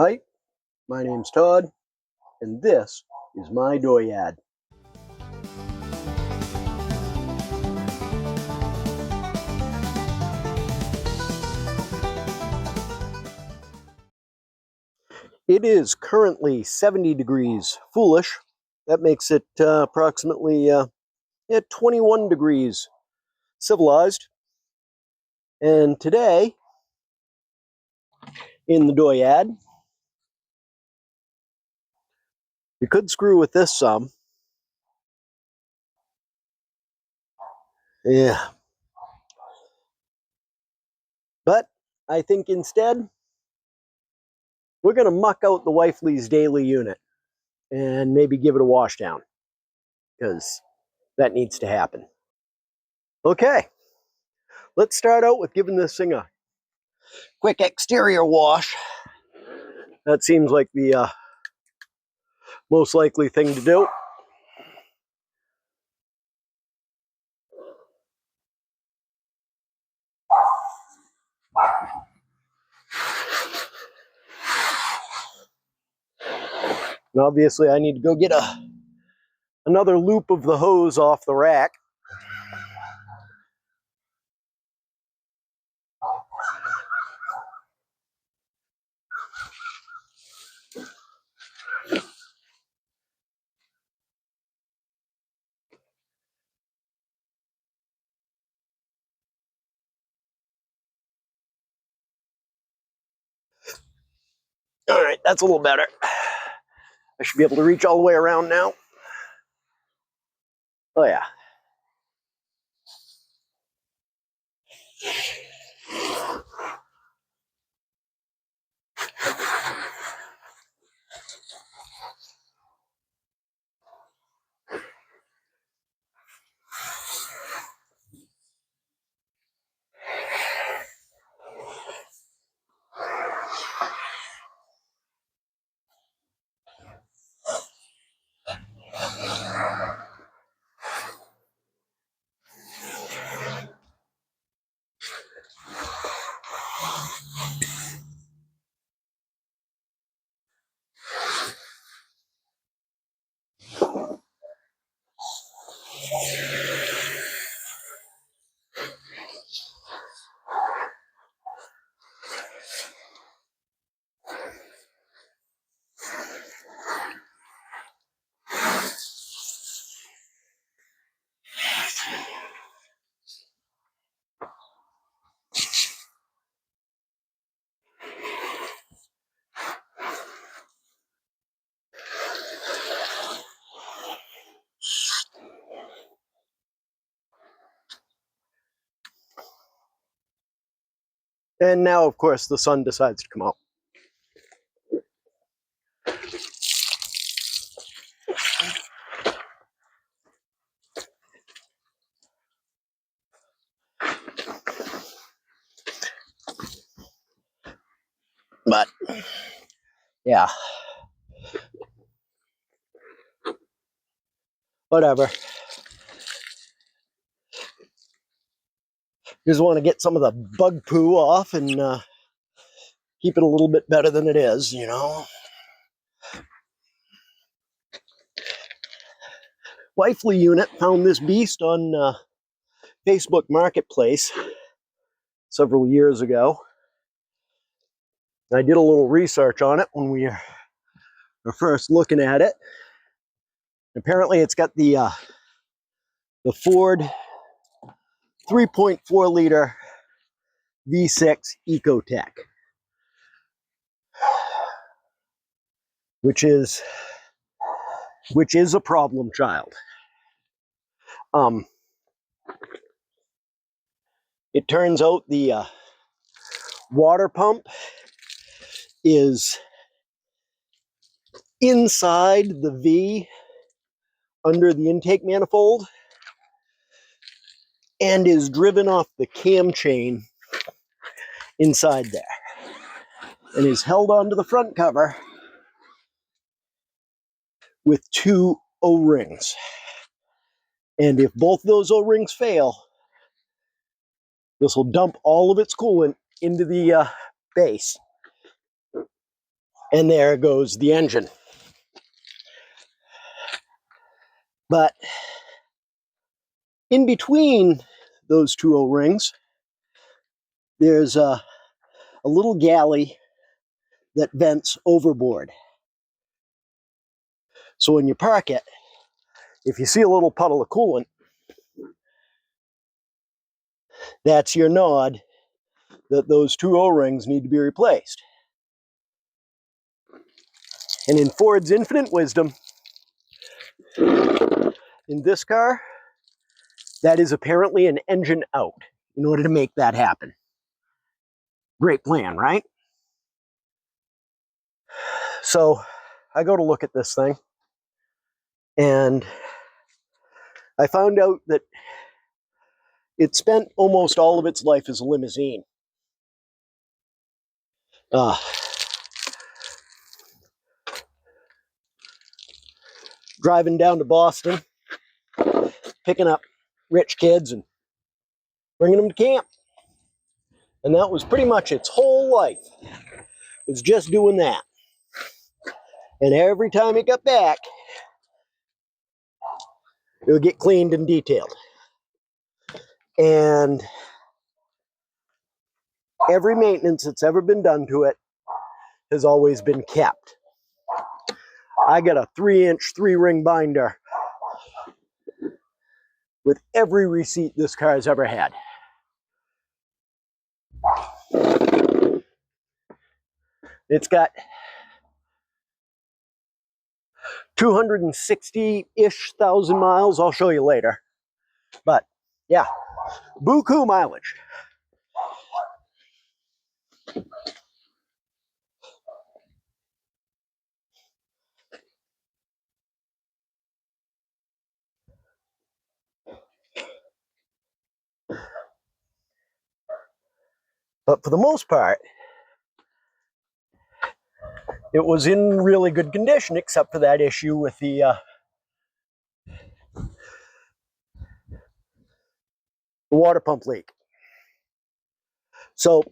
Hi, my name's Todd, and this is my dooryard. It is currently 70 degrees foolish. That makes it approximately 21 degrees civilized. And today, in the dooryard, you could screw with this some. Yeah. But I think instead, we're going to muck out the Wifely's daily unit and maybe give it a wash down, because that needs to happen. Okay, let's start out with giving this thing a quick exterior wash. That seems like the most likely thing to do. And obviously I need to go get another loop of the hose off the rack. All right, that's a little better. I should be able to reach all the way around now. Oh yeah. And now, of course, the sun decides to come out. But, yeah. Whatever. Just want to get some of the bug poo off and keep it a little bit better than it is, you know. Wifely unit found this beast on Facebook Marketplace several years ago. I did a little research on it when we were first looking at it. Apparently it's got the Ford 3.4 liter V6 Ecotech, which is a problem child. It turns out the water pump is inside the V under the intake manifold and is driven off the cam chain inside there and is held onto the front cover with two O-rings. And if both those O-rings fail, this will dump all of its coolant into the base. And there goes the engine. But in between those two O-rings, there's a little galley that vents overboard. So when you park it, if you see a little puddle of coolant, that's your nod that those two O-rings need to be replaced. And in Ford's infinite wisdom, in this car, that is apparently an engine out in order to make that happen. Great plan, right? So I go to look at this thing, and I found out that it spent almost all of its life as a limousine. Driving down to Boston, picking up rich kids and bringing them to camp. And that was pretty much its whole life. It was just doing that. And every time it got back, it would get cleaned and detailed. And every maintenance that's ever been done to it has always been kept. I got a 3-inch 3-ring binder with every receipt this car has ever had. It's got 260-ish thousand miles. I'll show you later. But yeah, buku mileage. But for the most part, it was in really good condition, except for that issue with the water pump leak. So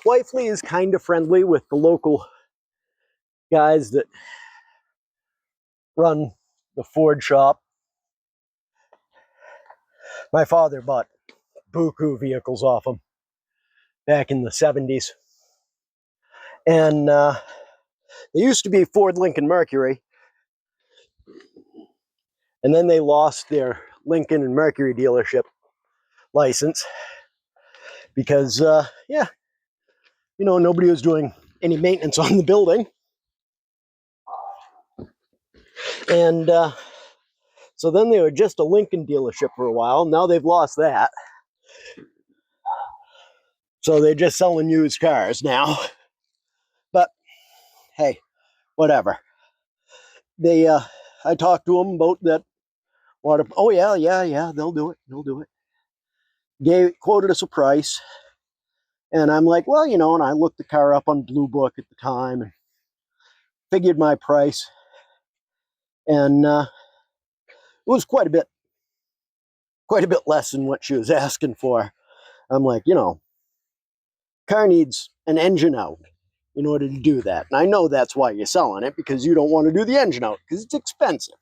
Wifely is kind of friendly with the local guys that run the Ford shop. My father bought buku vehicles off them back in the 70s. And they used to be Ford Lincoln Mercury. And then they lost their Lincoln and Mercury dealership license because, yeah, you know, nobody was doing any maintenance on the building. And so then they were just a Lincoln dealership for a while. Now they've lost that. So they're just selling used cars now. But hey, whatever. They, I talked to them about that water. Oh yeah, they'll do it. Quoted us a price. And I'm like, well, you know, and I looked the car up on Blue Book at the time and figured my price. And it was quite a bit less than what she was asking for. I'm like, you know, car needs an engine out in order to do that. And I know that's why you're selling it, because you don't want to do the engine out because it's expensive.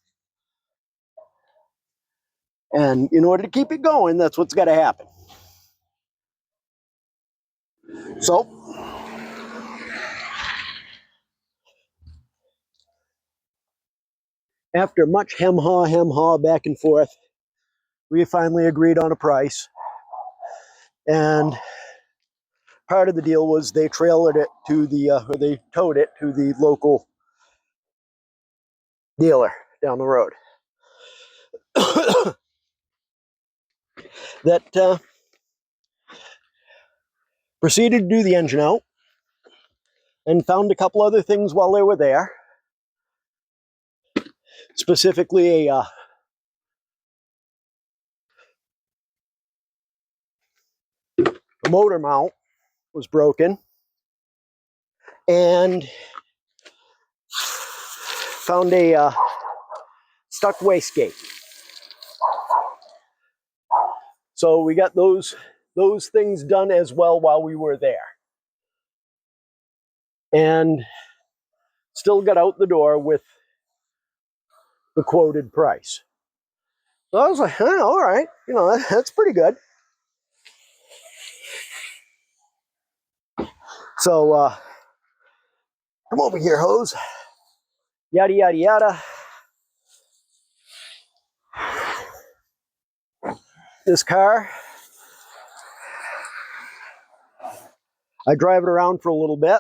And in order to keep it going, that's what's got to happen. So after much hem-haw back and forth, we finally agreed on a price. And part of the deal was they trailered it to the, or they towed it to the local dealer down the road. That proceeded to do the engine out and found a couple other things while they were there. Specifically a motor mount was broken. And found a stuck wastegate. So we got those things done as well while we were there. And still got out the door with the quoted price. So I was like, all right, you know, that's pretty good. So come over here, hose. Yada, yada, yada. This car, I drive it around for a little bit,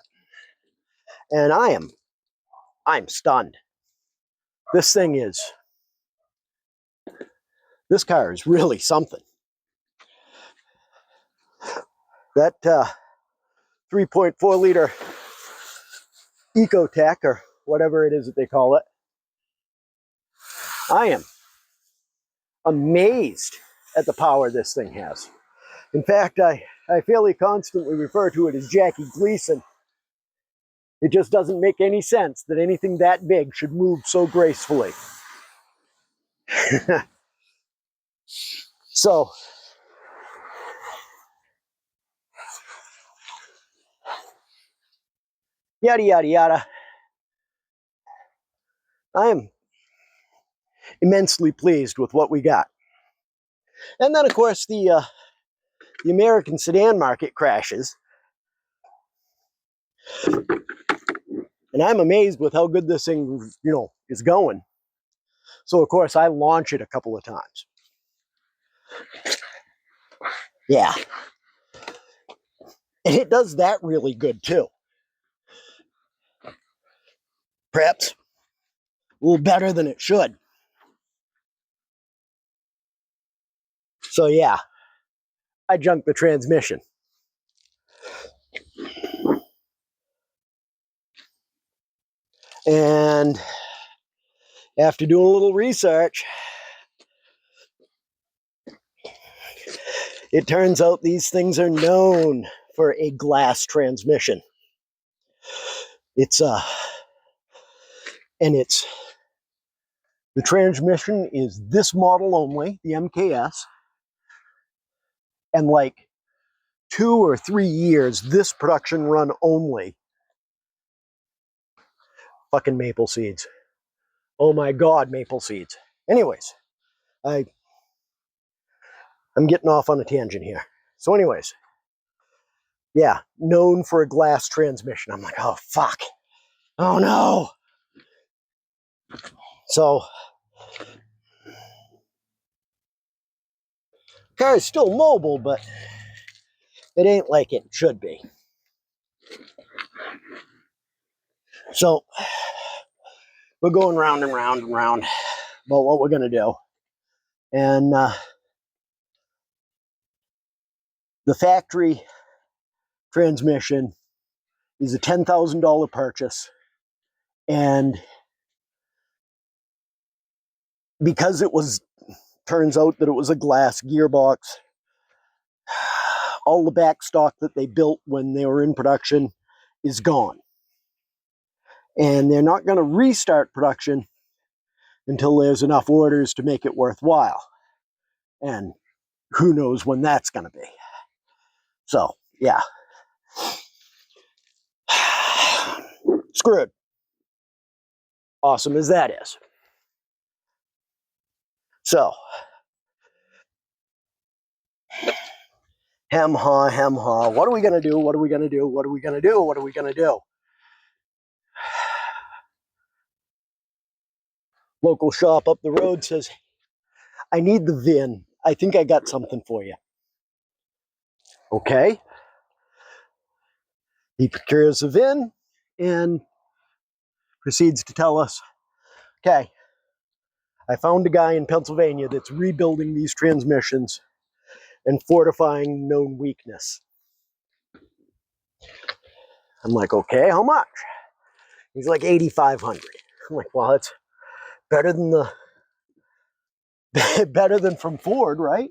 and I'm stunned. This car is really something. That 3.4 liter Ecotech, or whatever it is that they call it, I am amazed at the power this thing has. In fact, I fairly constantly refer to it as Jackie Gleason. It just doesn't make any sense that anything that big should move so gracefully. So, yada, yada, yada. I am immensely pleased with what we got. And then, of course, the American sedan market crashes. And I'm amazed with how good this thing, you know, is going. So, of course, I launch it a couple of times. Yeah. And it does that really good, too. Perhaps a little better than it should. So, yeah, I junked the transmission. And after doing a little research, it turns out these things are known for a glass transmission. The transmission is this model only, the MKS, and like 2 or 3 years, this production run only. Fucking maple seeds. Oh my God, maple seeds. Anyways, I'm getting off on a tangent here. So anyways, yeah, known for a glass transmission. I'm like, oh fuck. Oh no. So, car is still mobile, but it ain't like it should be. So, we're going round and round and round about what we're going to do. And the factory transmission is a $10,000 purchase. And because turns out that it was a glass gearbox, all the back stock that they built when they were in production is gone. And they're not going to restart production until there's enough orders to make it worthwhile. And who knows when that's going to be. So, yeah. Screwed. Awesome as that is. So, hem ha. What are we going to do? What are we going to do? What are we going to do? What are we going to do? Local shop up the road says, I need the VIN. I think I got something for you. Okay. He procures the VIN and proceeds to tell us, okay, I found a guy in Pennsylvania that's rebuilding these transmissions and fortifying known weakness. I'm like, okay, how much? He's like, $8,500. I'm like, well, it's better than better than from Ford, right?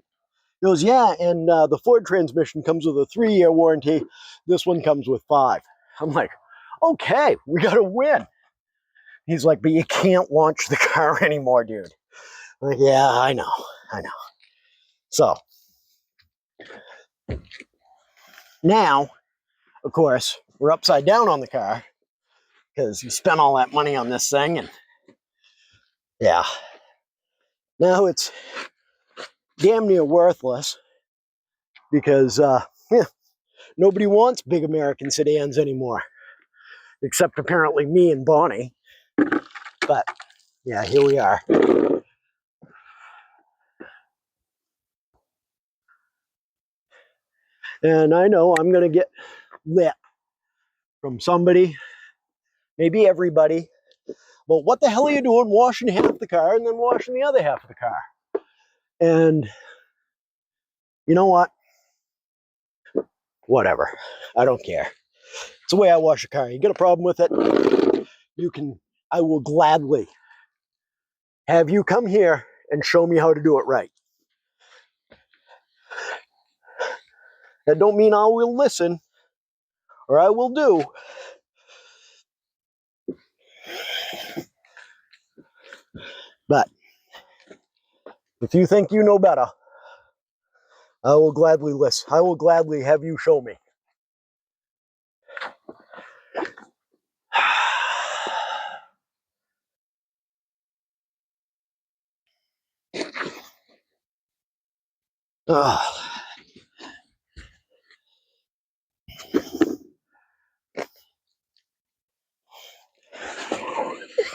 He goes, yeah, and the Ford transmission comes with a 3-year warranty. This one comes with 5. I'm like, okay, we got to win. He's like, but you can't launch the car anymore, dude. I'm like, yeah, I know. So now, of course, we're upside down on the car because you spent all that money on this thing, and yeah, now it's damn near worthless because nobody wants big American sedans anymore, except apparently me and Bonnie. But yeah, here we are. And I know I'm going to get lit from somebody, maybe everybody. Well, what the hell are you doing washing half the car and then washing the other half of the car? And you know what? Whatever. I don't care. It's the way I wash a car. You get a problem with it, I will gladly have you come here and show me how to do it right. That don't mean I will listen or I will do. But if you think you know better, I will gladly listen. I will gladly have you show me.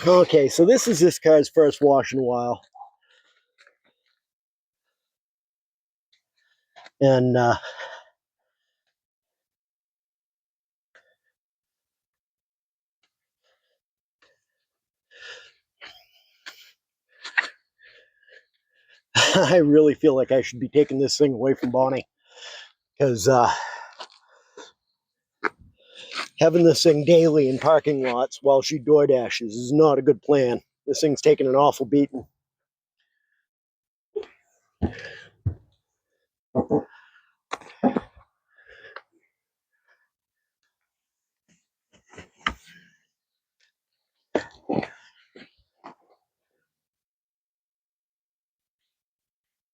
Okay, so this is this car's first wash in a while. And I really feel like I should be taking this thing away from Bonnie, because having this thing daily in parking lots while she door dashes is not a good plan. This thing's taking an awful beating.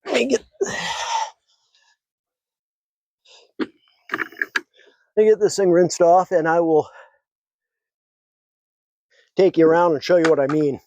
Let me get this thing rinsed off, and I will take you around and show you what I mean.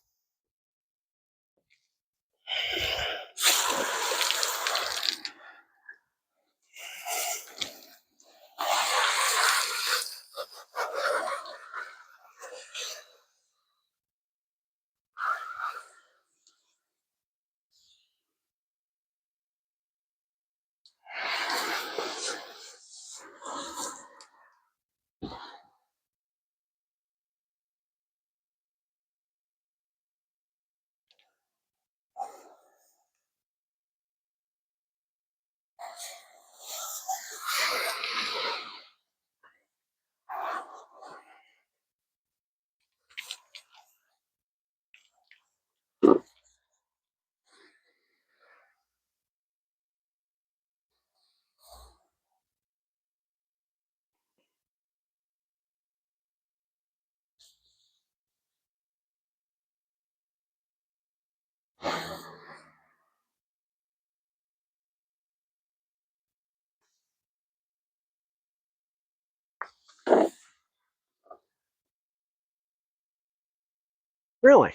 Really?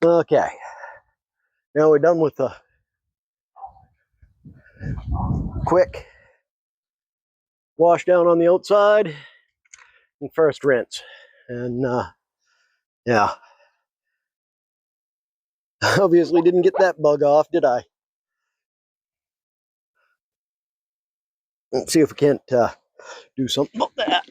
Okay. Now we're done with the quick wash down on the outside and first rinse. And yeah, obviously didn't get that bug off, did I? Let's see if we can't do something about that.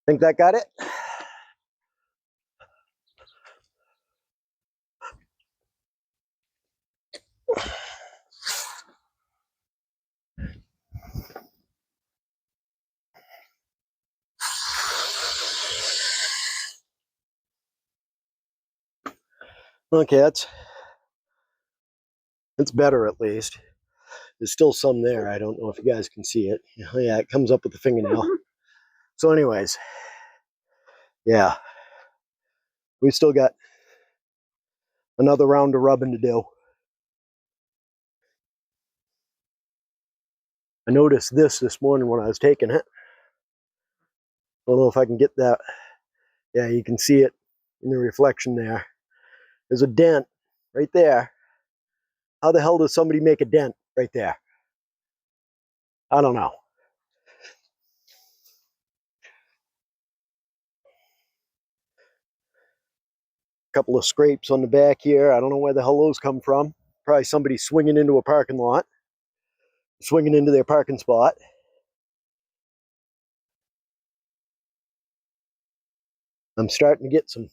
Think that got it? Okay, that's better at least. There's still some there. I don't know if you guys can see it. Yeah, it comes up with the fingernail. So anyways, yeah, we still got another round of rubbing to do. I noticed this morning when I was taking it. I don't know if I can get that. Yeah, you can see it in the reflection there. There's a dent right there. How the hell does somebody make a dent right there? I don't know. Couple of scrapes on the back here. I don't know where the hell those come from. Probably somebody swinging into a parking lot, swinging into their parking spot. I'm starting to get some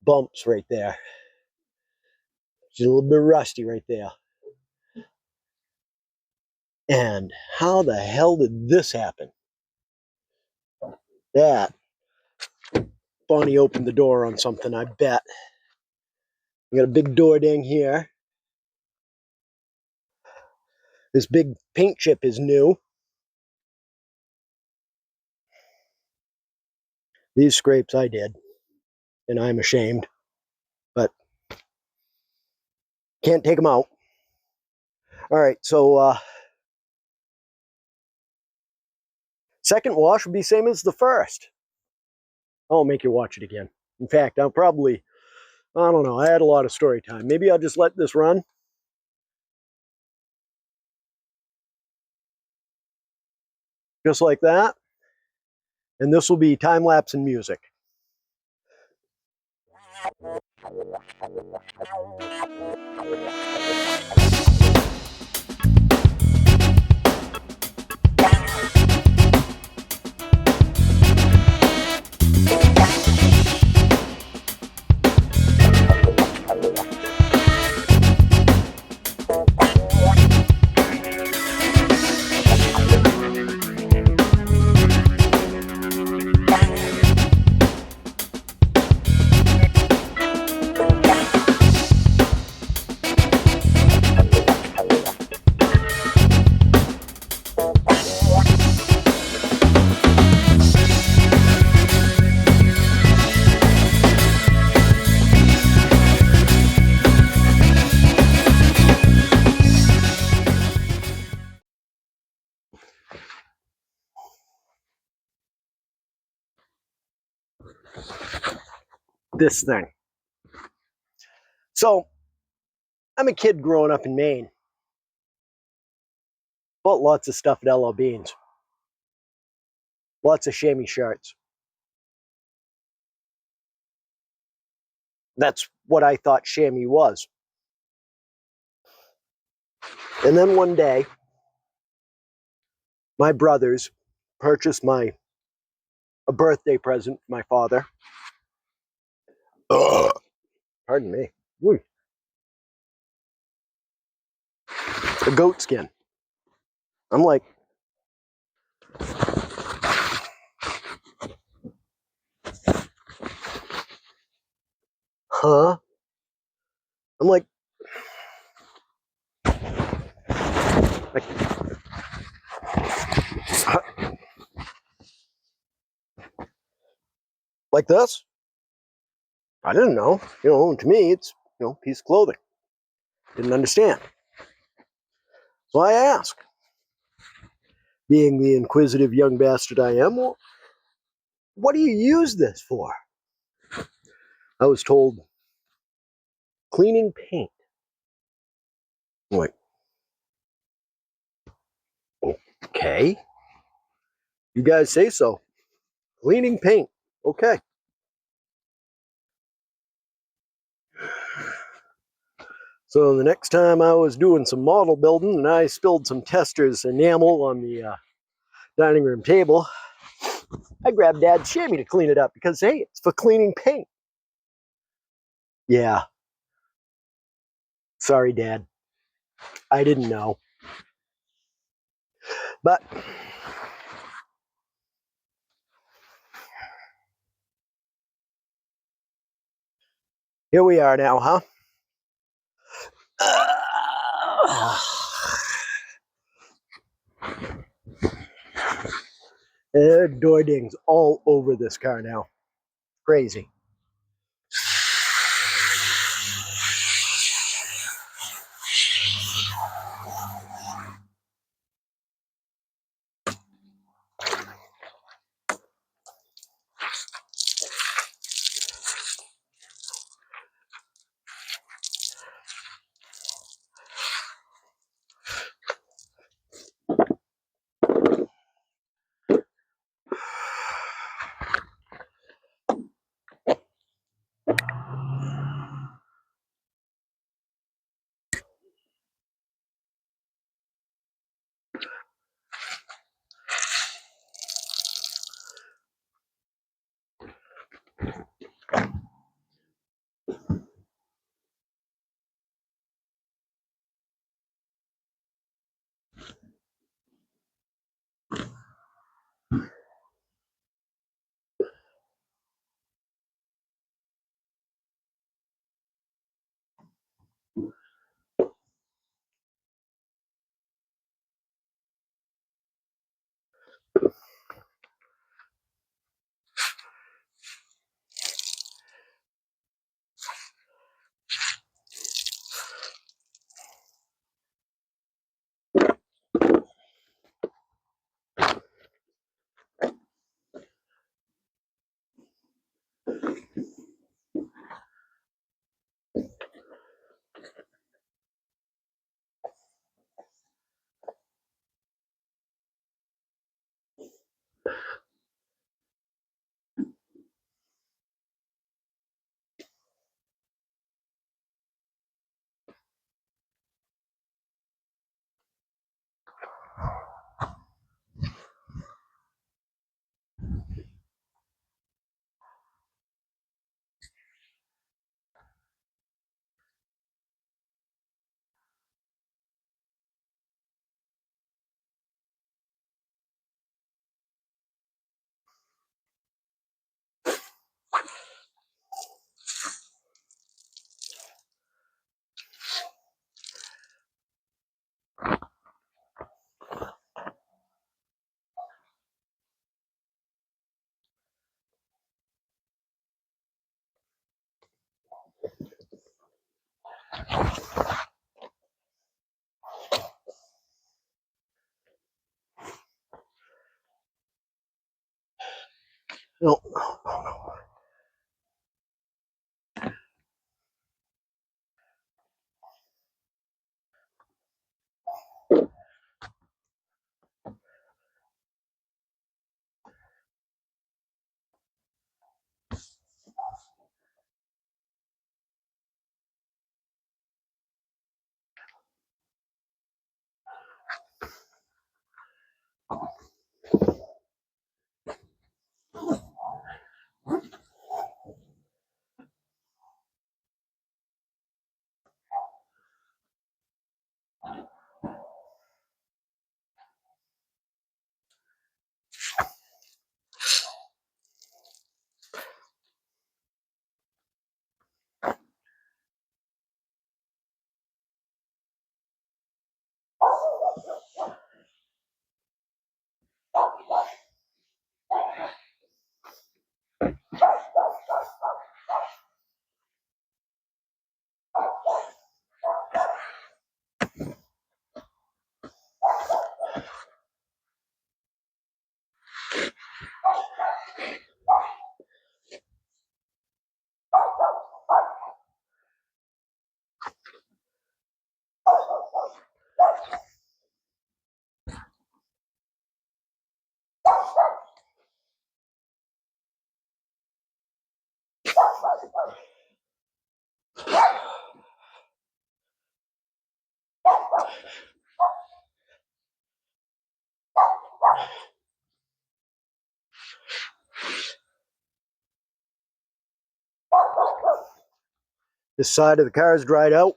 bumps right there. She's a little bit rusty right there. And how the hell did this happen? That Bonnie opened the door on something, I bet. We got a big door ding here. This big paint chip is new. These scrapes I did, and I'm ashamed, but can't take them out. All right, so second wash will be same as the first. I'll make you watch it again. In fact, I'll probably, I don't know, I had a lot of story time. Maybe I'll just let this run. Just like that. And this will be time-lapse and music. This thing. So, I'm a kid growing up in Maine. Bought lots of stuff at LL Beans. Lots of chamois shirts. That's what I thought chamois was. And then one day, my brothers purchased a birthday present for my father. Pardon me. Ooh. A goat skin. I'm like, huh? I'm like this? I didn't know. To me, it's, a piece of clothing. Didn't understand. So I asked, being the inquisitive young bastard I am, well, what do you use this for? I was told, cleaning paint. I'm like, okay. You guys say so. Cleaning paint. Okay. So the next time I was doing some model building and I spilled some tester's enamel on the dining room table, I grabbed Dad's chamois to clean it up because, hey, it's for cleaning paint. Yeah. Sorry, Dad. I didn't know. But here we are now, huh? There are door dings all over this car now. Crazy. No. This side of the car is dried out.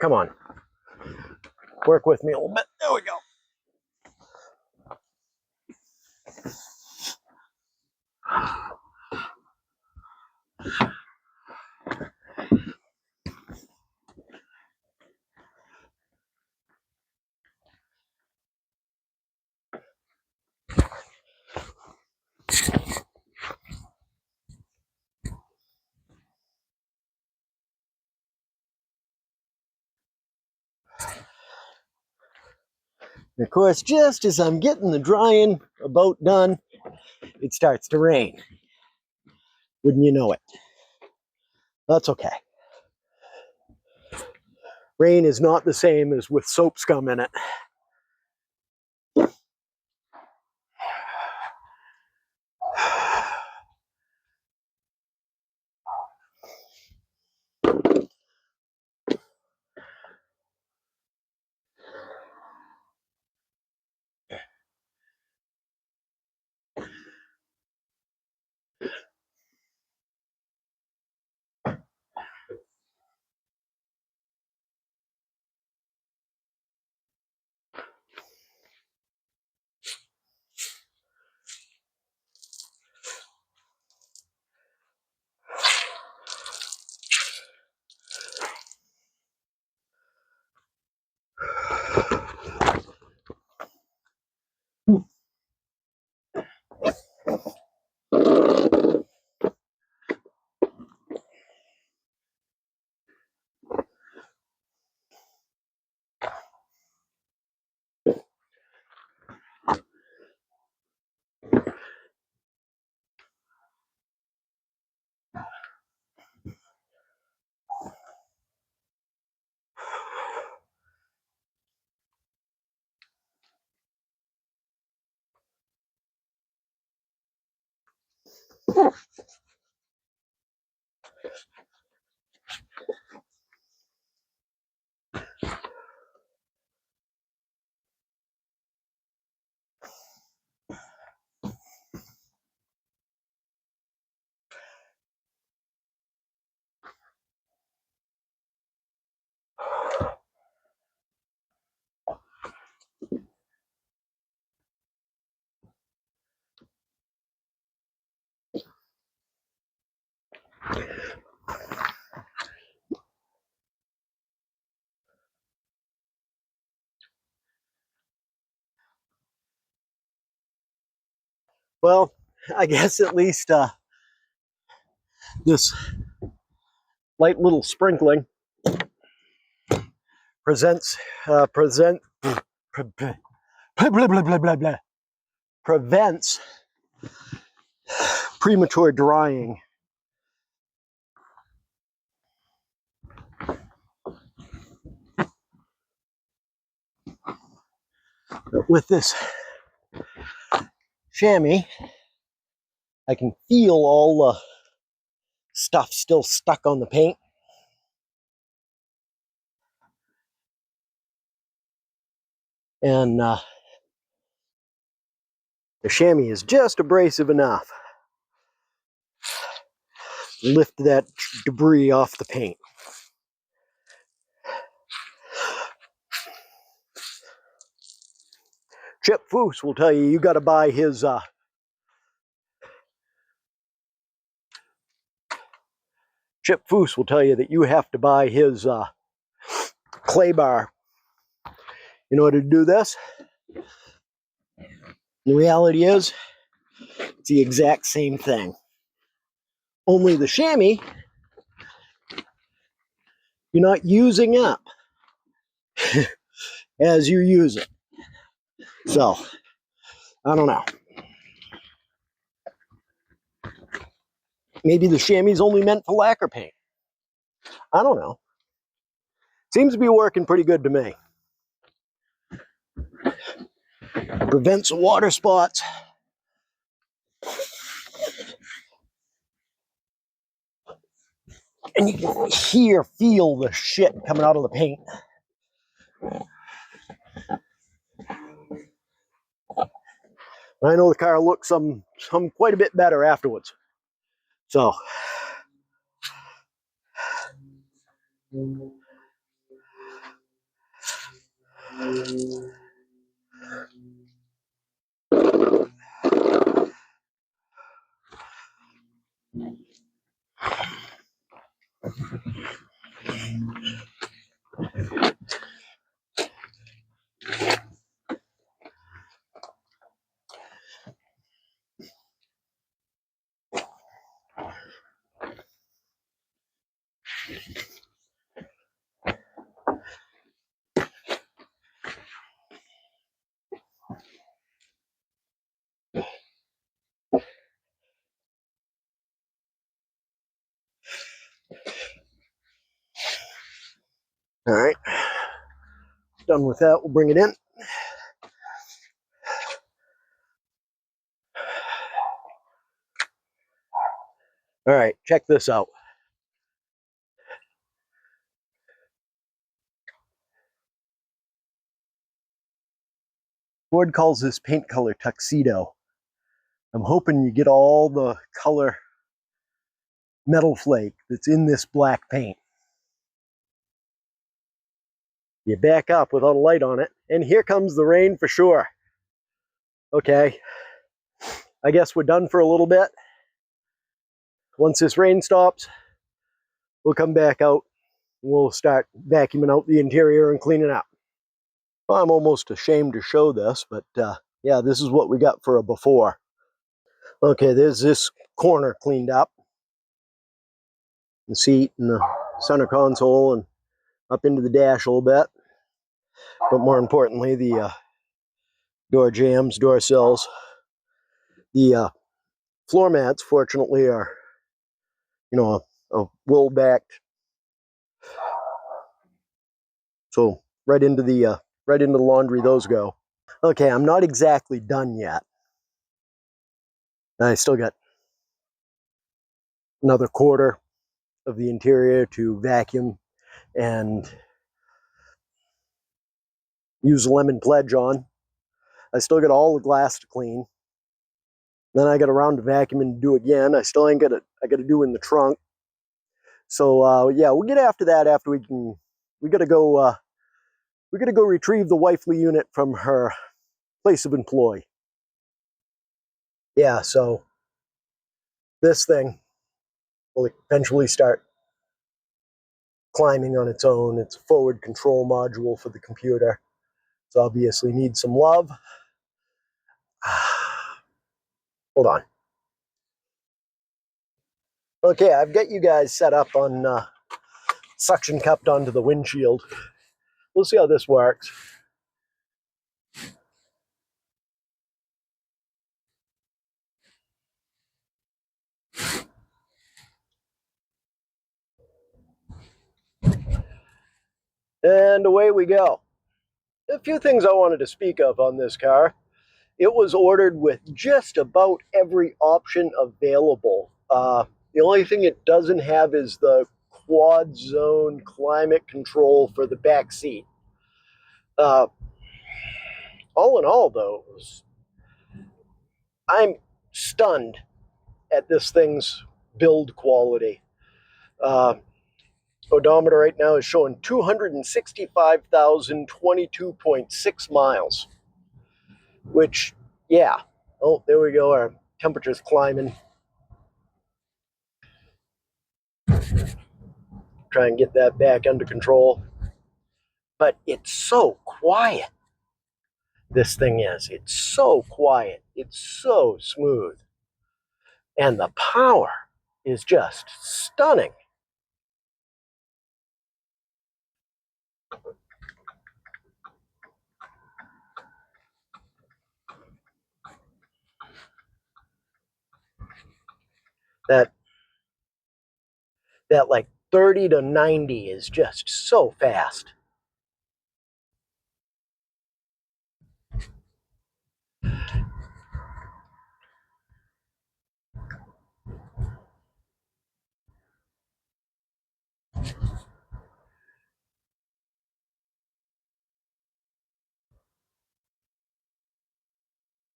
Come on. Work with me a little bit. There we go. And of course, just as I'm getting the drying about done, it starts to rain. Wouldn't you know it? That's okay. Rain is not the same as with soap scum in it. Well, I guess at least this light little sprinkling prevents premature drying. But with this chamois, I can feel all the stuff still stuck on the paint. And the chamois is just abrasive enough to lift that debris off the paint. Chip Foose will tell you got to buy his Chip Foose will tell you that you have to buy his clay bar in order to do this. The reality is, it's the exact same thing. Only the chamois, you're not using up as you use it. So, I don't know. Maybe the chamois is only meant for lacquer paint. I don't know. Seems to be working pretty good to me. Prevents the water spots. And you can feel the shit coming out of the paint. I know the car looks some quite a bit better afterwards. So, all right. Done with that, we'll bring it in. All right, check this out. Ford calls this paint color tuxedo. I'm hoping you get all the color metal flake that's in this black paint. You back up without a light on it, and here comes the rain for sure. Okay, I guess we're done for a little bit. Once this rain stops, we'll come back out. We'll start vacuuming out the interior and cleaning up. Well, I'm almost ashamed to show this, but yeah, this is what we got for a before. Okay, there's this corner cleaned up. The seat and the center console and up into the dash a little bit. But more importantly, the door jambs, door sills. The floor mats, fortunately, are, you know, a wool-backed. So right into the laundry those go. Okay, I'm not exactly done yet. I still got another quarter of the interior to vacuum and use lemon pledge on. I still got all the glass to clean. Then I got around to vacuum and do again. I still ain't got it. I got to do in the trunk. So yeah, we'll get after that after we gotta go retrieve the wifely unit from her place of employ. Yeah, so this thing will eventually start climbing on its own. It's a forward control module for the computer. So obviously needs some love. Hold on. Okay, I've got you guys set up on suction cupped onto the windshield. We'll see how this works. And away we go. A few things I wanted to speak of on this car. It was ordered with just about every option available. The only thing it doesn't have is the quad zone climate control for the back seat. All in all, though, I'm stunned at this thing's build quality. Odometer right now is showing 265,022.6 miles, which, yeah. Oh, there we go. Our temperature's climbing. Try and get that back under control. But it's so quiet. This thing is. It's so quiet. It's so smooth. And the power is just stunning. That like 30 to 90 is just so fast.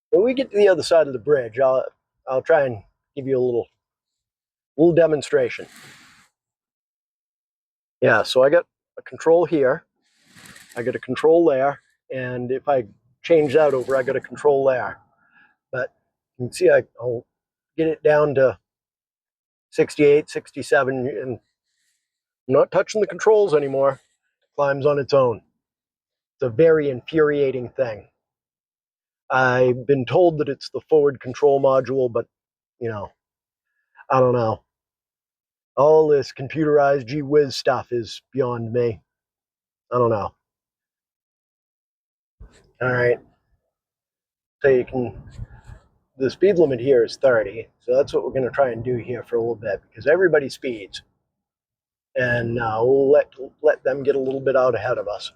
When we get to the other side of the bridge, I'll try and give you a little demonstration. Yeah, so I got a control here, I got a control there, and if I change that over, I got a control there. But you can see I'll get it down to 68, 67, and I'm not touching the controls anymore. It climbs on its own. It's a very infuriating thing. I've been told that it's the forward control module, but, I don't know. All this computerized gee whiz stuff is beyond me. I don't know. All right. So the speed limit here is 30. So that's what we're going to try and do here for a little bit, because everybody speeds. And we'll let them get a little bit out ahead of us.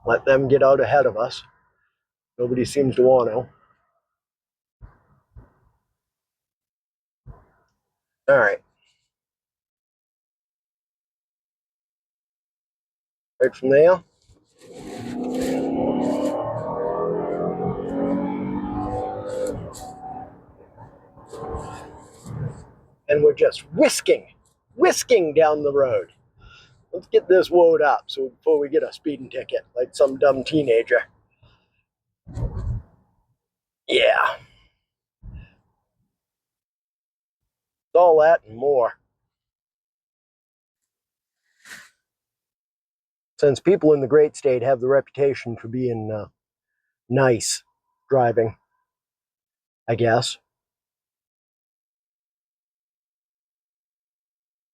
Let them get out ahead of us. Nobody seems to want to. All right. Right from there. And we're just whisking down the road. Let's get this woed up so before we get a speeding ticket like some dumb teenager. Yeah. All that and more. Since people in the great state have the reputation for being nice driving, I guess.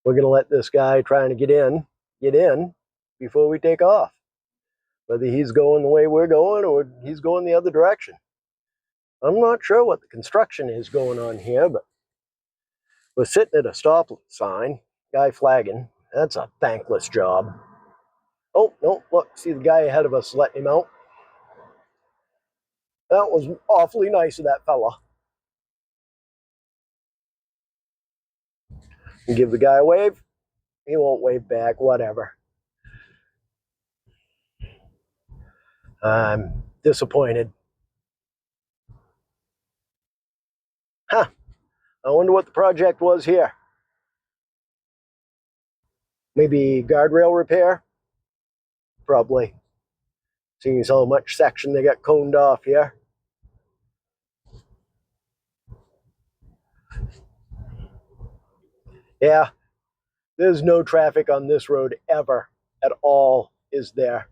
We're going to let this guy trying to get in before we take off. Whether he's going the way we're going or he's going the other direction. I'm not sure what the construction is going on here, but we're sitting at a stop sign, guy flagging. That's a thankless job. Oh, no, look, see the guy ahead of us letting him out. That was awfully nice of that fella. You give the guy a wave, he won't wave back, whatever. I'm disappointed. Huh. I wonder what the project was here. Maybe guardrail repair? Probably. Seeing as how much section they got coned off here. Yeah, There's no traffic on this road ever at all, is there?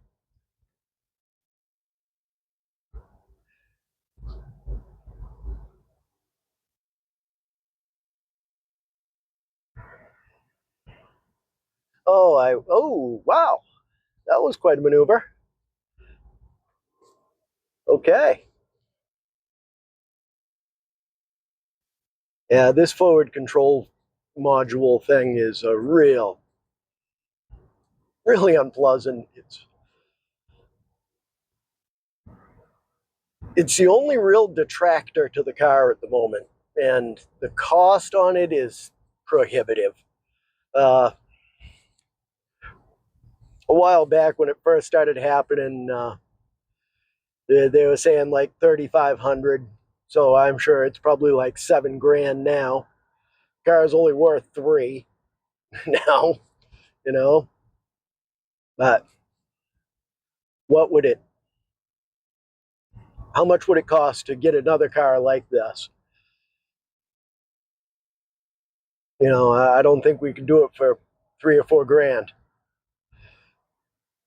Oh, wow. That was quite a maneuver. Okay. Yeah, this forward control module thing is a really unpleasant. It's the only real detractor to the car at the moment, and the cost on it is prohibitive. A while back when it first started happening, they were saying like 3,500. So I'm sure it's probably like $7,000 now. Car's only worth 3 now, you know. But what would it? How much would it cost to get another car like this? You know, I don't think we could do it for 3 or 4 grand.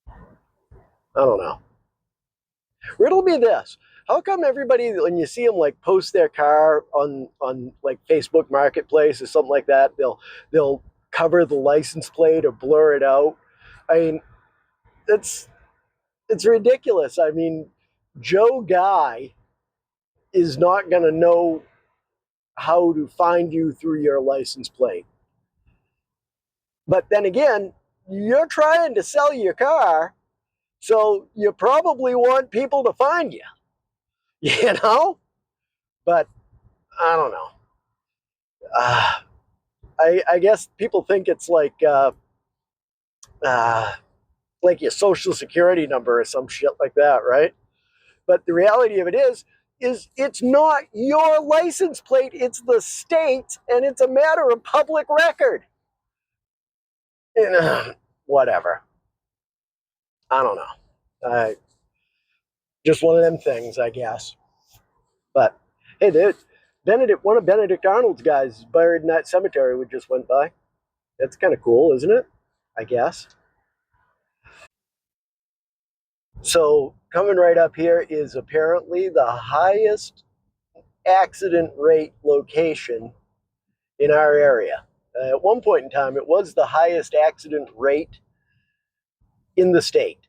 I don't know. Riddle me this: how come everybody, when you see them like post their car on like Facebook Marketplace or something like that, they'll cover the license plate or blur it out? I mean, it's ridiculous. I mean, Joe Guy is not going to know how to find you through your license plate. But then again, you're trying to sell your car, so you probably want people to find you, you know? But I don't know. Uh, I guess people think it's like your social security number or some shit like that, right? But the reality of it is it's not your license plate, it's the state's, and it's a matter of public record. And, whatever. I don't know. Just one of them things, I guess. But hey, one of Benedict Arnold's guys is buried in that cemetery we just went by. That's kind of cool, isn't it? I guess. So coming right up here is apparently the highest accident rate location in our area. At one point in time, it was the highest accident rate in the state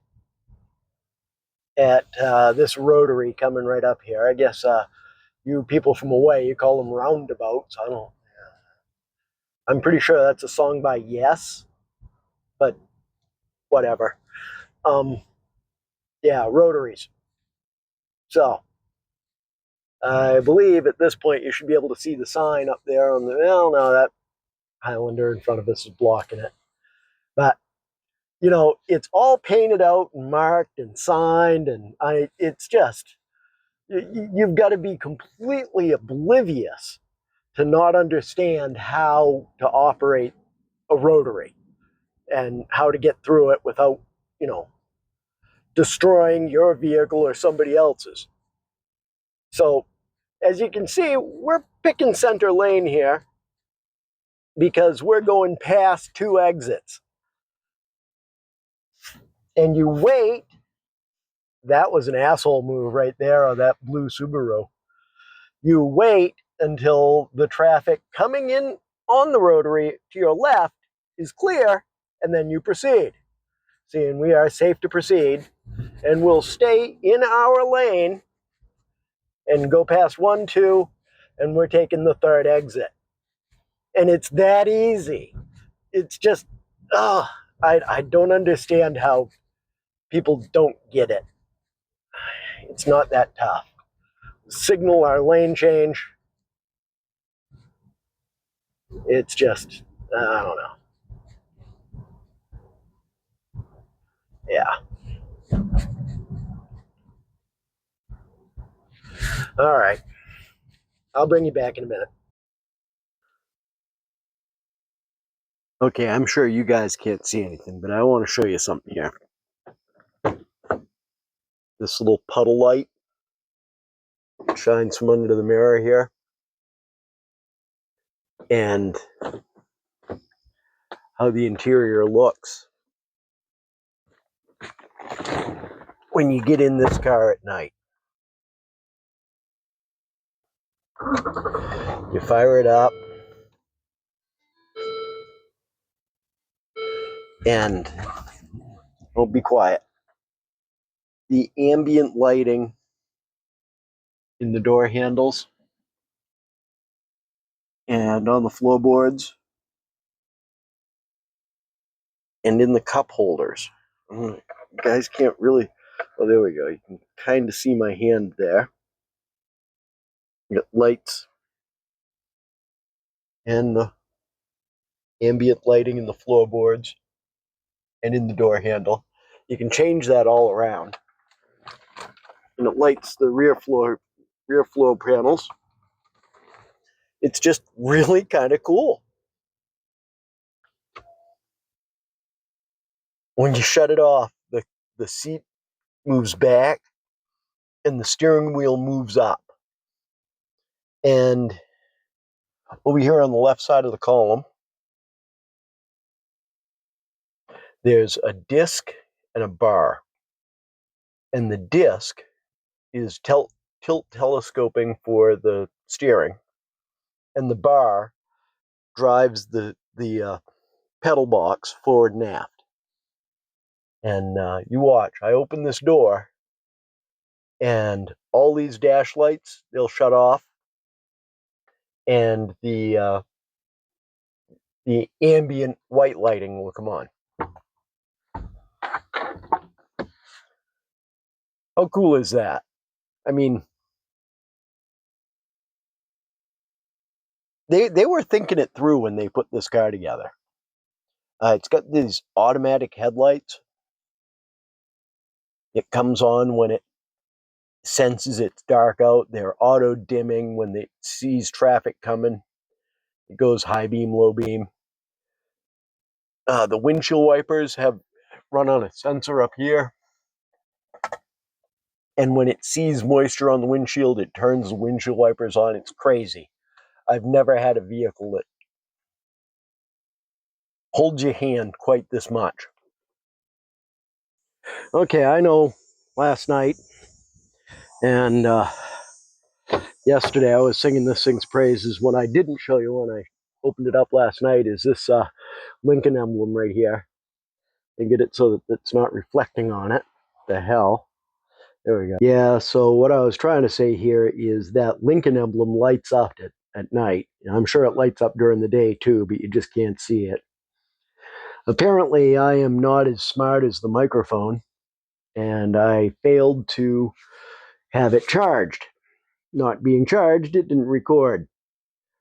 at this rotary coming right up here. I guess you people from away, you call them roundabouts. I don't. I'm pretty sure that's a song by Yes, but whatever. Um, yeah, rotaries. So I believe at this point you should be able to see the sign up there on the. Well, no, that Highlander in front of us is blocking it. But it's all painted out and marked and signed, and it's just you've got to be completely oblivious to not understand how to operate a rotary and how to get through it without, destroying your vehicle or somebody else's. So, as you can see, we're picking center lane here because we're going past 2 exits. And you wait. That was an asshole move right there on that blue Subaru. You wait until the traffic coming in on the rotary to your left is clear, and then you proceed. Seeing we are safe to proceed, and we'll stay in our lane and go past 1, 2, and we're taking the 3rd exit. And it's that easy. It's just, I don't understand how people don't get it. It's not that tough. Signal our lane change. It's just, I don't know. Yeah. All right. I'll bring you back in a minute. Okay, I'm sure you guys can't see anything, but I want to show you something here. This little puddle light shines from under the mirror here. And how the interior looks when you get in this car at night. You fire it up, and oh, be quiet. The ambient lighting in the door handles and on the floorboards and in the cup holders. You guys can't really, oh, there we go. You can kind of see my hand there. You got lights and the ambient lighting in the floorboards and in the door handle. You can change that all around. And it lights the rear floor panels. It's just really kind of cool. When you shut it off, the seat moves back and the steering wheel moves up. And over here on the left side of the column, there's a disc and a bar. And the disc is tilt telescoping for the steering. And the bar drives the pedal box forward and aft. And you watch. I open this door, and all these dash lights, they'll shut off, and the ambient white lighting will come on. How cool is that? I mean, they were thinking it through when they put this car together. It's got these automatic headlights. It comes on when it senses it's dark out. They're auto dimming when it sees traffic coming. It goes high beam, low beam. The windshield wipers have run on a sensor up here. And when it sees moisture on the windshield, it turns the windshield wipers on. It's crazy. I've never had a vehicle that holds your hand quite this much. Okay, I know last night and yesterday I was singing this thing's praises. What I didn't show you when I opened it up last night is this Lincoln emblem right here. And get it so that it's not reflecting on it. The hell. There we go. Yeah, so what I was trying to say here is that Lincoln emblem lights up at night. I'm sure it lights up during the day too, but you just can't see it. Apparently, I am not as smart as the microphone, and I failed to have it charged. Not being charged, it didn't record.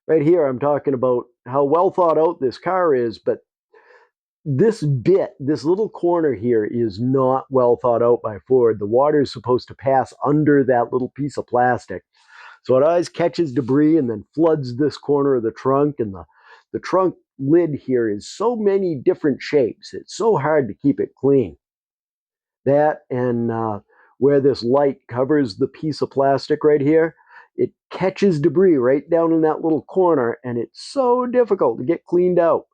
Right here, I'm talking about how well thought out this car is, but this little corner here is not well thought out by Ford. The water is supposed to pass under that little piece of plastic. So it always catches debris and then floods this corner of the trunk. And the trunk lid here is so many different shapes. It's so hard to keep it clean. That and where this light covers the piece of plastic right here, it catches debris right down in that little corner. And it's so difficult to get cleaned out.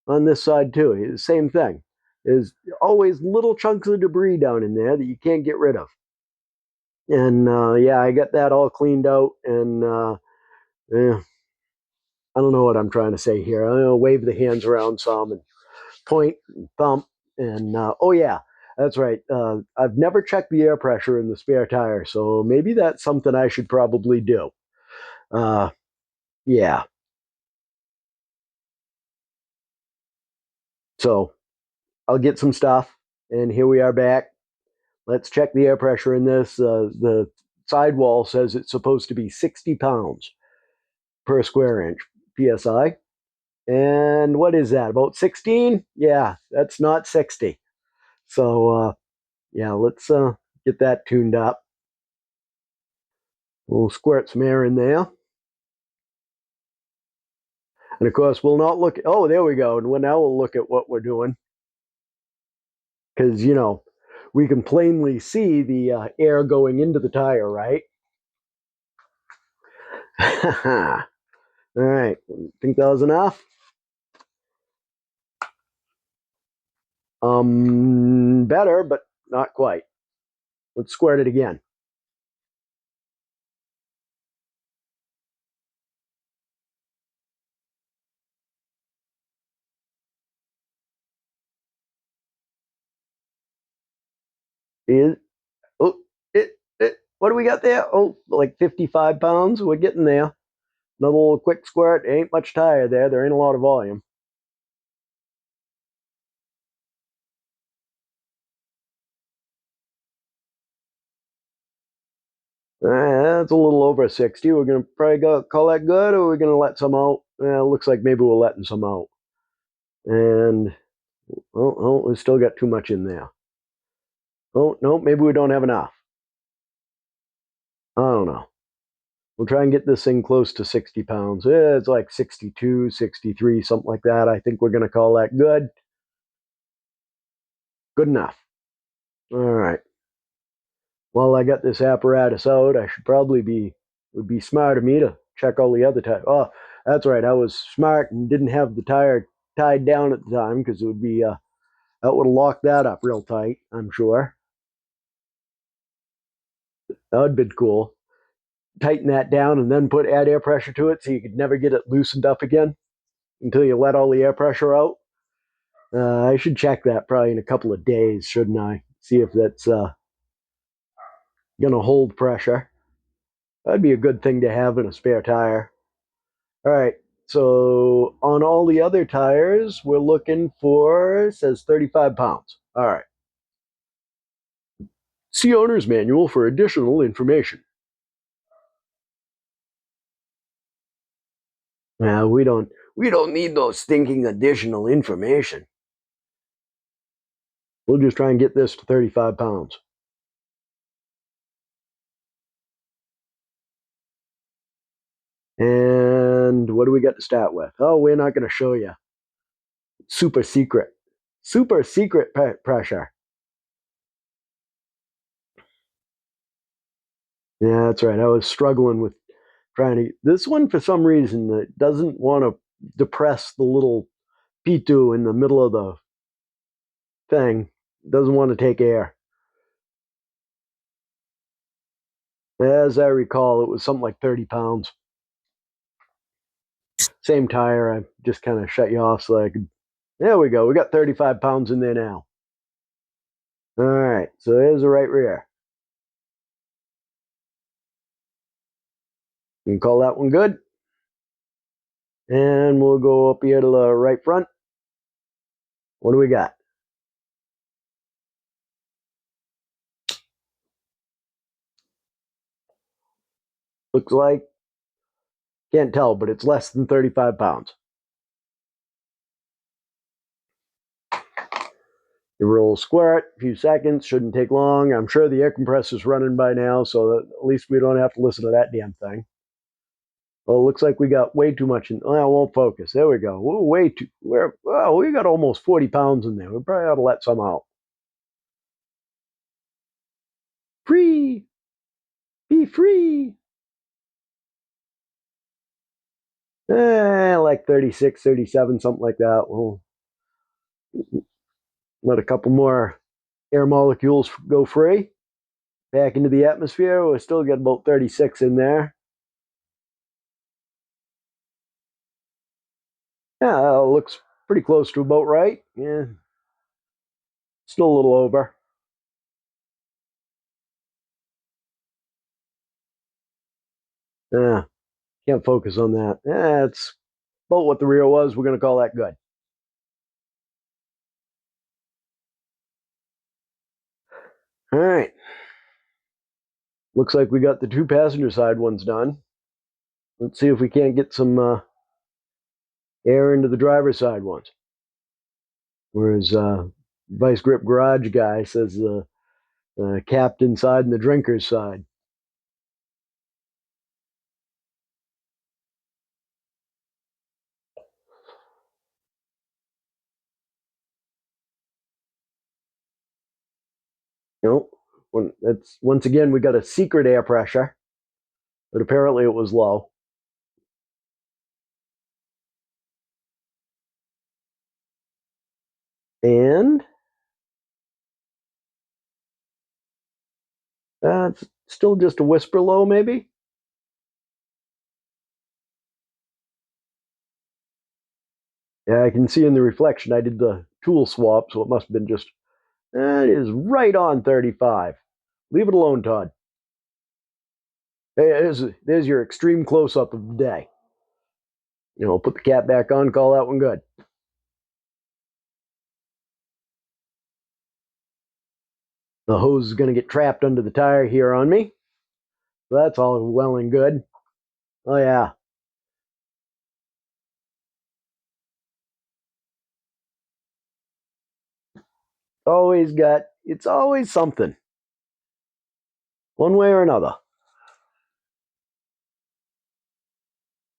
On this side too, the same thing. There's always little chunks of debris down in there that you can't get rid of. And yeah, I got that all cleaned out, and I don't know what I'm trying to say here. I'm gonna wave the hands around some and point and thump, and oh yeah, that's right. I've never checked the air pressure in the spare tire, so maybe that's something I should probably do. Yeah. So I'll get some stuff, and here we are back. Let's check the air pressure in this. The sidewall says it's supposed to be 60 pounds per square inch PSI. And what is that? About 16? Yeah, that's not 60. So, yeah, let's get that tuned up. We'll squirt some air in there. And of course, we'll not look at, oh, there we go. And now we'll look at what we're doing. Because, you know, we can plainly see the air going into the tire, right? All right, think that was enough? Better, but not quite. Let's squirt it again. Is oh what do we got there? Oh, like 55 pounds. We're getting there. Another little quick squirt. Ain't much tire there. There ain't a lot of volume. That's a little over 60. We're going to probably call that good, or we're going to let some out. It looks like maybe we're letting some out. And, we still got too much in there. Oh, no, maybe we don't have enough. I don't know. We'll try and get this thing close to 60 pounds. It's like 62, 63, something like that. I think we're going to call that good. Good enough. All right. While I got this apparatus out, I should probably would be smart of me to check all the other tires. Oh, that's right. I was smart and didn't have the tire tied down at the time because it would be, that would have locked that up real tight, I'm sure. That would have been cool. Tighten that down and then add air pressure to it so you could never get it loosened up again until you let all the air pressure out. I should check that probably in a couple of days, shouldn't I? See if that's going to hold pressure. That'd be a good thing to have in a spare tire. All right. So on all the other tires, we're looking for, says 35 pounds. All right. See owner's manual for additional information. We don't need those stinking additional information. We'll just try and get this to 35 pounds. And what do we got to start with? Oh, we're not going to show you. Super secret. Super secret pressure. Yeah, that's right. I was struggling with trying to. This one, for some reason, it doesn't want to depress the little P2 in the middle of the thing. It doesn't want to take air. As I recall, it was something like 30 pounds. Same tire. I just kind of shut you off so I could. There we go. We got 35 pounds in there now. All right. So there's the right rear. You can call that one good. And we'll go up here to the right front. What do we got? Looks like, can't tell, but it's less than 35 pounds. You roll squirt, a few seconds, shouldn't take long. I'm sure the air compressor's running by now, so that at least we don't have to listen to that damn thing. Oh, looks like we got way too much in. Oh, I won't focus. There we go. We're way too. We got almost 40 pounds in there. We probably ought to let some out. Free! Be free! Like 36, 37, something like that. We'll let a couple more air molecules go free back into the atmosphere. We'll still get about 36 in there. Yeah, looks pretty close to about right. Yeah, still a little over. Yeah, can't focus on that. Yeah, it's about what the rear was. We're going to call that good. All right. Looks like we got the two passenger side ones done. Let's see if we can't get some air into the driver's side ones. Whereas Vice Grip Garage guy says the captain side and the drinker's side. You know, that's once again we got a secret air pressure, but apparently it was low. And It's still just a whisper low, maybe. Yeah, I can see in the reflection I did the tool swap, so it must have been just, it is right on 35. Leave it alone, Todd. Hey, there's your extreme close-up of the day. Put the cap back on, call that one good. The hose is going to get trapped under the tire here on me. So that's all well and good. Oh, yeah. It's always something, one way or another.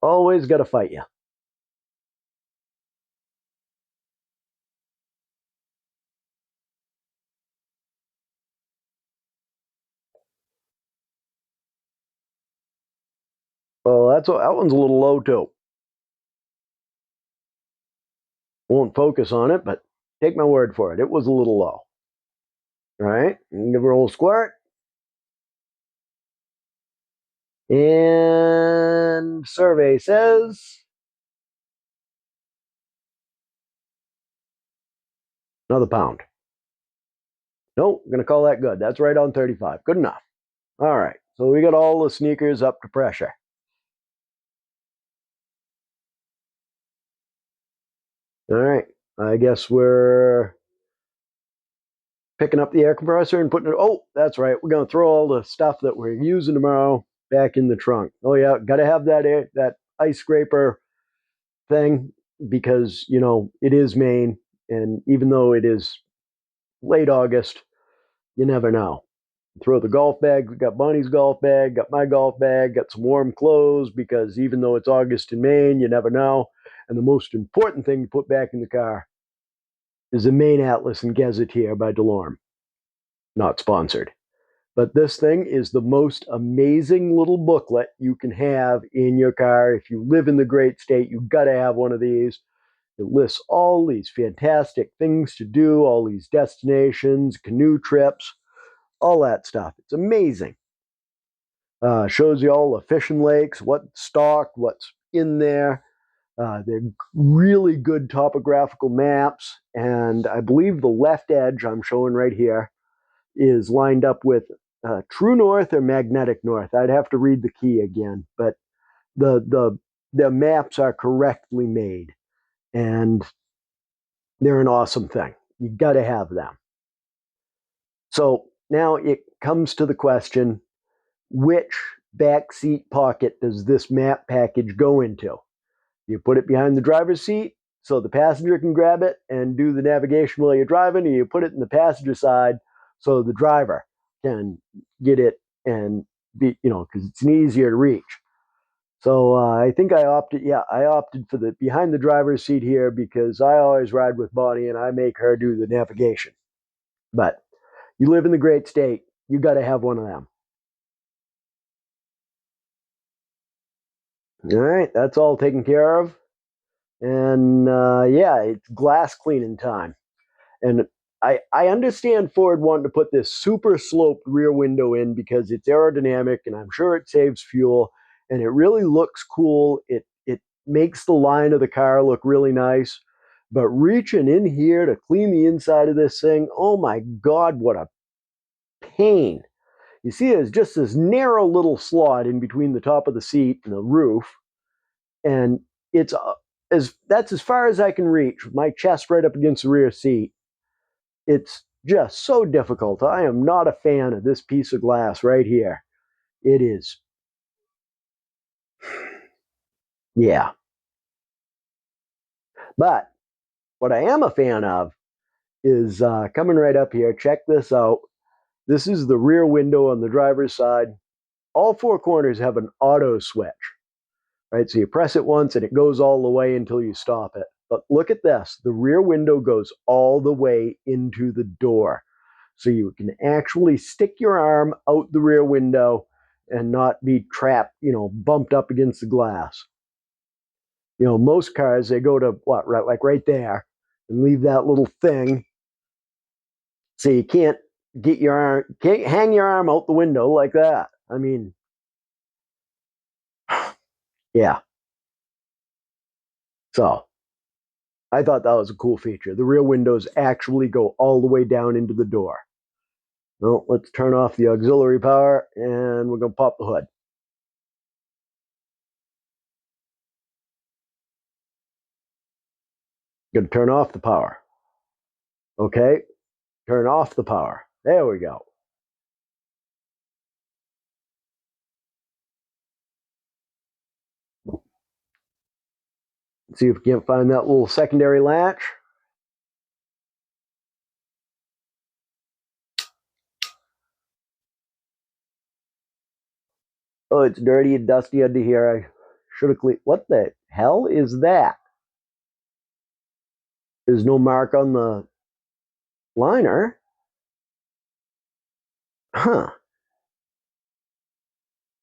Always got to fight you. Well, that one's a little low too. Won't focus on it, but take my word for it. It was a little low. All right, give her a little squirt. And survey says another pound. Nope, I'm going to call that good. That's right on 35. Good enough. All right, so we got all the sneakers up to pressure. All right, I guess we're picking up the air compressor and putting it. Oh, that's right. We're going to throw all the stuff that we're using tomorrow back in the trunk. Oh yeah, got to have that ice scraper thing because it is Maine, and even though it is late August, you never know. Throw the golf bag. We got Bonnie's golf bag, got my golf bag, got some warm clothes because even though it's August in Maine, you never know. And the most important thing to put back in the car is the Maine Atlas and Gazetteer by DeLorme. Not sponsored. But this thing is the most amazing little booklet you can have in your car. If you live in the great state, you've got to have one of these. It lists all these fantastic things to do, all these destinations, canoe trips, all that stuff. It's amazing. Shows you all the fishing lakes, what's stocked, what's in there. They're really good topographical maps. And I believe the left edge I'm showing right here is lined up with true north or magnetic north. I'd have to read the key again, but the maps are correctly made, and they're an awesome thing. You got to have them. So now it comes to the question: which backseat pocket does this map package go into? You put it behind the driver's seat so the passenger can grab it and do the navigation while you're driving, or you put it in the passenger side so the driver can get it and because it's easier to reach. So I think I opted for the behind the driver's seat here because I always ride with Bonnie and I make her do the navigation. But you live in the great state, you got to have one of them. All right, that's all taken care of. And yeah, it's glass cleaning time. And I understand Ford wanting to put this super sloped rear window in because it's aerodynamic and I'm sure it saves fuel and it really looks cool. It makes the line of the car look really nice. But reaching in here to clean the inside of this thing, oh my God, what a pain. You see, there's just this narrow little slot in between the top of the seat and the roof. And it's that's as far as I can reach with my chest right up against the rear seat. It's just so difficult. I am not a fan of this piece of glass right here. It is, yeah. But what I am a fan of is coming right up here. Check this out. This is the rear window on the driver's side. All four corners have an auto switch, right? So you press it once and it goes all the way until you stop it. But look at this. The rear window goes all the way into the door. So you can actually stick your arm out the rear window and not be trapped, bumped up against the glass. Most cars, they go to what, right, like right there and leave that little thing. So you can't get your arm, can't hang your arm out the window like that. I mean, yeah. So I thought that was a cool feature. The rear windows actually go all the way down into the door. Well, let's turn off the auxiliary power and we're going to pop the hood. Going to turn off the power. Okay, turn off the power. There we go. Let's see if we can find that little secondary latch. Oh, it's dirty and dusty under here. I should have cleaned. What the hell is that? There's no mark on the liner. Huh.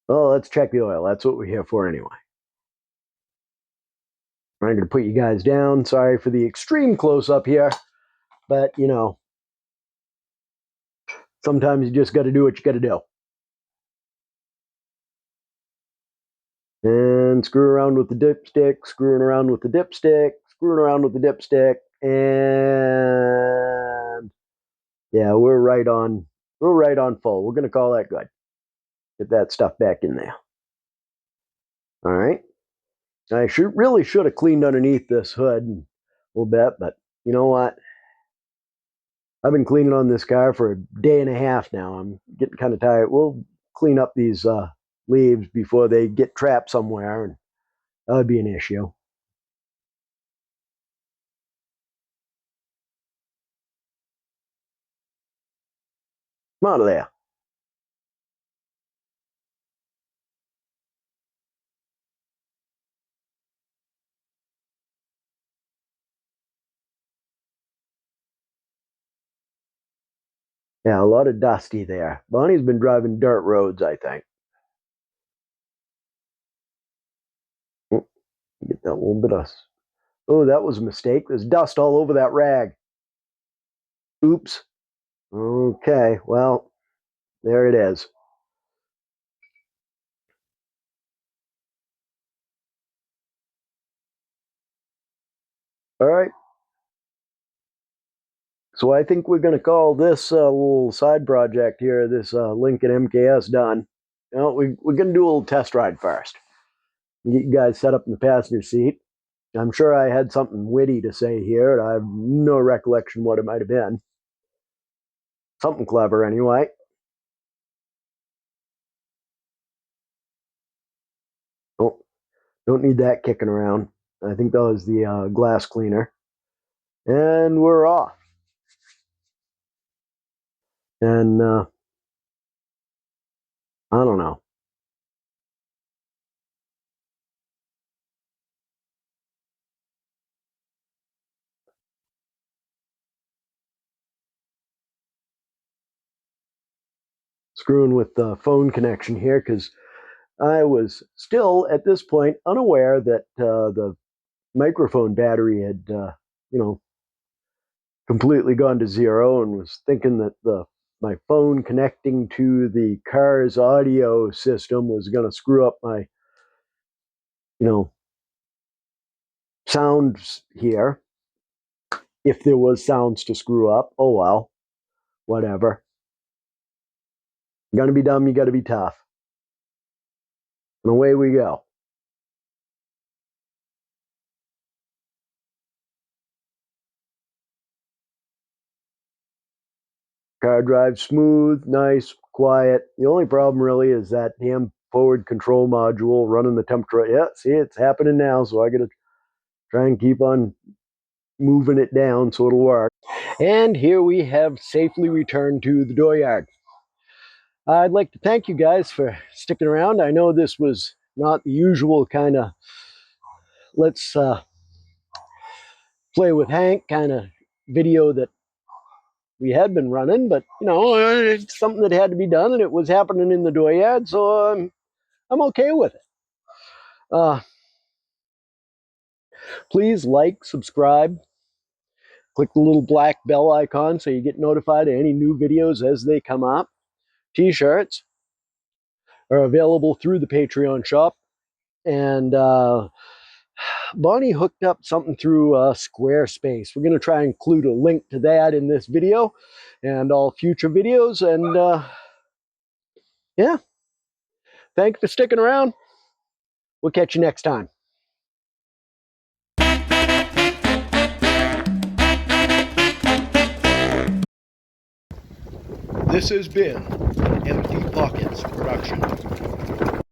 Well, let's check the oil. That's what we're here for anyway. I'm going to put you guys down. Sorry for the extreme close up here, but you know, sometimes you just got to do what you got to do. And screw around with the dipstick, screwing around with the dipstick, screwing around with the dipstick, and yeah, we're right on full. We're going to call that good. Get that stuff back in there. All right. I really should have cleaned underneath this hood a little bit, but you know what? I've been cleaning on this car for a day and a half now. I'm getting kind of tired. We'll clean up these leaves before they get trapped somewhere, and that would be an issue. Come out of there. Yeah, a lot of dusty there. Bonnie's been driving dirt roads, I think. Get that little bit of. Oh, that was a mistake. There's dust all over that rag. Oops. Okay, well, there it is. All right. So I think we're going to call this little side project here, this Lincoln MKS done. You know, we're going to do a little test ride first. Get you guys set up in the passenger seat. I'm sure I had something witty to say here. I have no recollection what it might have been. Something clever, anyway. Oh, don't need that kicking around. I think that was the glass cleaner. And we're off. And I don't know. Screwing with the phone connection here because I was still at this point unaware that the microphone battery had, you know, completely gone to zero, and was thinking that my phone connecting to the car's audio system was going to screw up my, you know, sounds here. If there was sounds to screw up, oh well, whatever. You got to be dumb, you got to be tough. And away we go. Car drives smooth, nice, quiet. The only problem really is that damn forward control module running the temperature. Yeah, see, it's happening now, so I got to try and keep on moving it down so it'll work. And here we have safely returned to the dooryard. I'd like to thank you guys for sticking around. I know this was not the usual kind of let's play with Hank kind of video that we had been running, but you know, it's something that had to be done, and it was happening in the dooryard, so I'm okay with it. Please like, subscribe, Click the little black bell icon so you get notified of any new videos as they come up. T-shirts are available through the Patreon shop. And Bonnie hooked up something through Squarespace. We're going to try and include a link to that in this video and all future videos. And yeah, thanks for sticking around. We'll catch you next time. This has been Empty Pockets production.